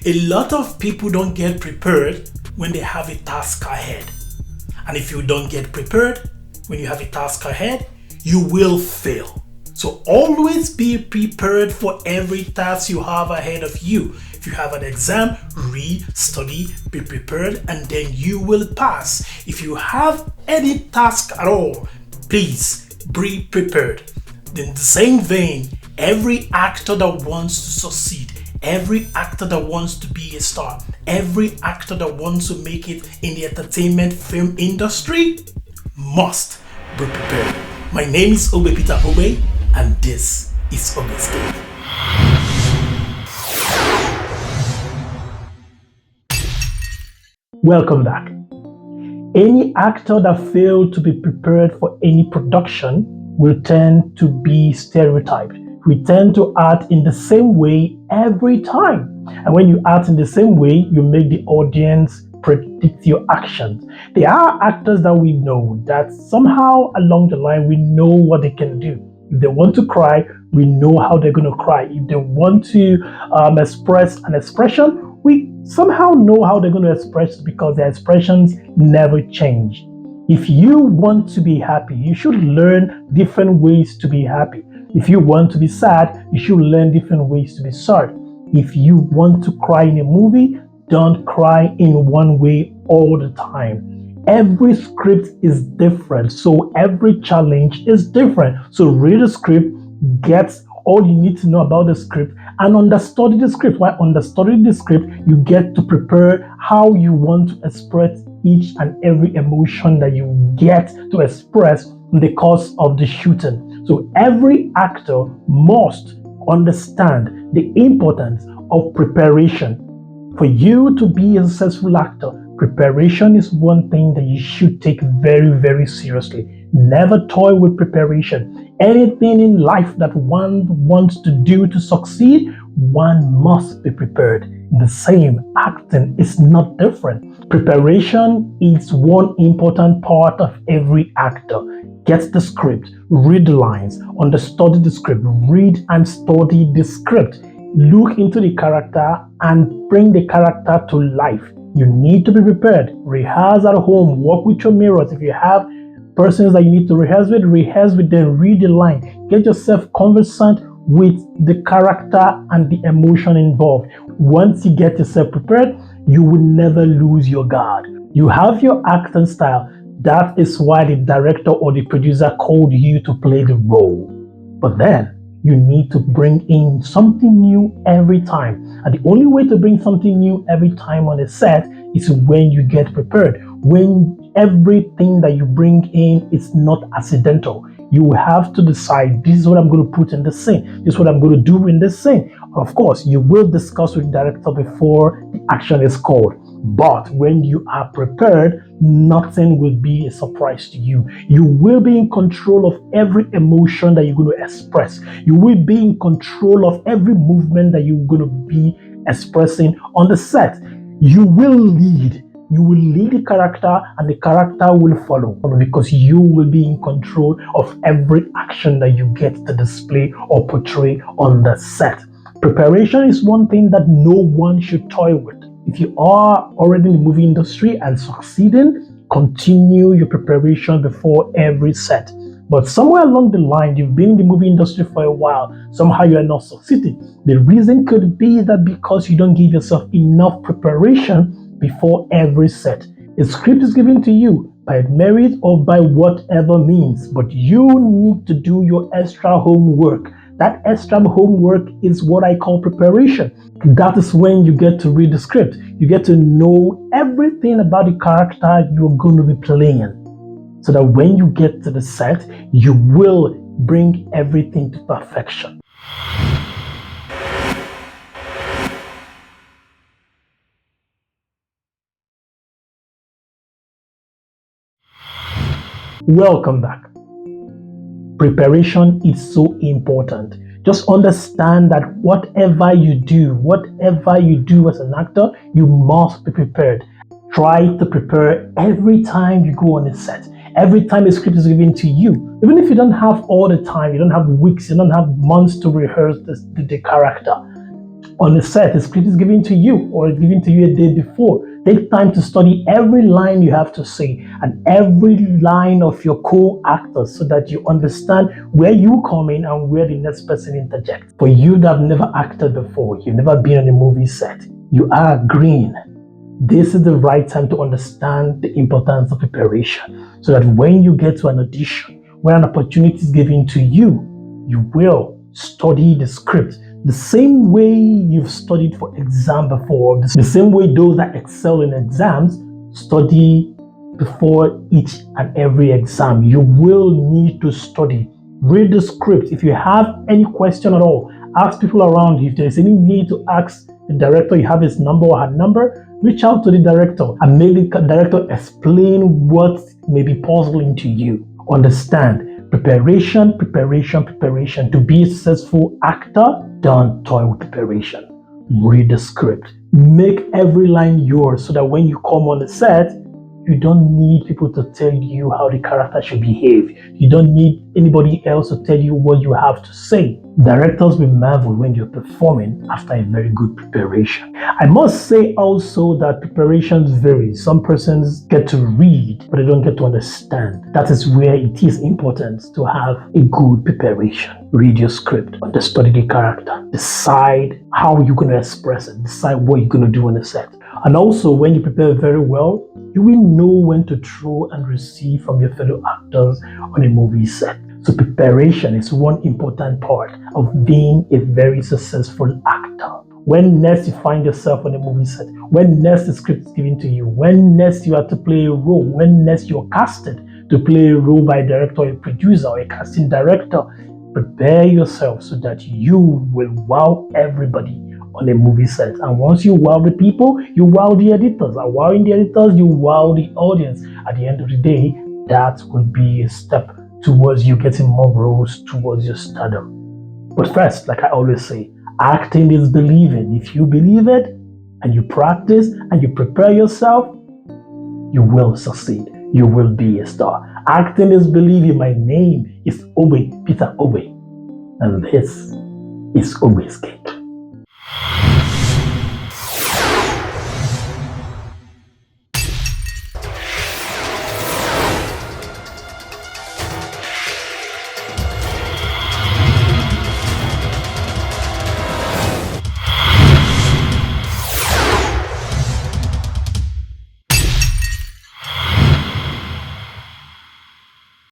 A lot of people don't get prepared when they have a task ahead. And if you don't get prepared when you have a task ahead, you will fail. So always be prepared for every task you have ahead of you. If you have an exam, read, study, be prepared, and then you will pass. If you have any task at all, please be prepared. In the same vein, every actor that wants to succeed, every actor that wants to be a star, every actor that wants to make it in the entertainment film industry must be prepared. My name is Ogbe, and this is Ogbeh'sCake. Welcome back. Any actor that failed to be prepared for any production will tend to be stereotyped. We tend to act in the same way every time. And when you act in the same way, you make the audience predict your actions. There are actors that we know that somehow along the line we know what they can do. If they want to cry, we know how they're going to cry. If they want to express an expression, we somehow know how they're going to express it because their expressions never change. If you want to be happy, you should learn different ways to be happy. If you want to be sad, you should learn different ways to be sad. If you want to cry in a movie, don't cry in one way all the time. Every script is different, so every challenge is different. So read the script, get all you need to know about the script, and understudy the script. While understudying the script, you get to prepare how you want to express each and every emotion that you get to express in the course of the shooting. So every actor must understand the importance of preparation. For you to be a successful actor, preparation is one thing that you should take very, very seriously. Never toy with preparation. Anything in life that one wants to do to succeed, one must be prepared. The same, acting is not different. Preparation is one important part of every actor. Get the script, read the lines, understudy the script, read and study the script. Look into the character and bring the character to life. You need to be prepared. Rehearse at home. Work with your mirrors. If you have persons that you need to rehearse with them. Read the line. Get yourself conversant with the character and the emotion involved. Once you get yourself prepared, you will never lose your guard. You have your acting style. That is why the director or the producer called you to play the role. But then, you need to bring in something new every time. And the only way to bring something new every time on a set is when you get prepared. When everything that you bring in is not accidental. You have to decide, this is what I'm going to put in the scene. This is what I'm going to do in this scene. Of course, you will discuss with the director before the action is called. But when you are prepared, nothing will be a surprise to you. You will be in control of every emotion that you're going to express. You will be in control of every movement that you're going to be expressing on the set. You will lead. You will lead the character and the character will follow because you will be in control of every action that you get to display or portray on the set. Preparation is one thing that no one should toy with. If you are already in the movie industry and succeeding, continue your preparation before every set. But somewhere along the line, you've been in the movie industry for a while, somehow you are not succeeding. The reason could be that because you don't give yourself enough preparation before every set. A script is given to you by merit or by whatever means, but you need to do your extra homework. That extra homework is what I call preparation. That is when you get to read the script. You get to know everything about the character you're going to be playing. So that when you get to the set, you will bring everything to perfection. Welcome back. Preparation is so important. Just understand that whatever you do as an actor, you must be prepared. Try to prepare every time you go on a set. Every time a script is given to you. Even if you don't have all the time, you don't have weeks, you don't have months to rehearse the character. On the set, the script is given to you or it's given to you a day before. Take time to study every line you have to say and every line of your co-actors so that you understand where you come in and where the next person interjects. For you that have never acted before, you've never been on a movie set, you are green. This is the right time to understand the importance of preparation so that when you get to an audition, when an opportunity is given to you, you will study the script the same way you've studied for exam before, the same way those that excel in exams study before each and every exam. You will need to study. Read the script. If you have any question at all, ask people around you. If there's any need to ask the director, you have his number or her number, reach out to the director and make the director explain what may be puzzling to you. Understand, preparation, preparation, preparation. To be a successful actor, don't toy with preparation. Read the script. Make every line yours so that when you come on the set, you don't need people to tell you how the character should behave. You don't need anybody else to tell you what you have to say. Directors will marvel when you're performing after a very good preparation. I must say also that preparations vary. Some persons get to read, but they don't get to understand. That is where it is important to have a good preparation. Read your script, understudy the character, decide how you're going to express it, decide what you're going to do on the set. And also, when you prepare very well, you will know when to throw and receive from your fellow actors on a movie set. So preparation is one important part of being a very successful actor. When next you find yourself on a movie set, when next the script is given to you, when next you have to play a role, when next you're casted to play a role by a director, a producer, or a casting director, prepare yourself so that you will wow everybody on a movie set. And once you wow the people, you wow the editors. And wowing the editors, you wow the audience. At the end of the day, that will be a step towards you getting more roles towards your stardom. But first, like I always say, acting is believing. If you believe it and you practice and you prepare yourself, you will succeed. You will be a star. Acting is believing. My name is Peter Ogbe, and this is Ogbeh'sCake.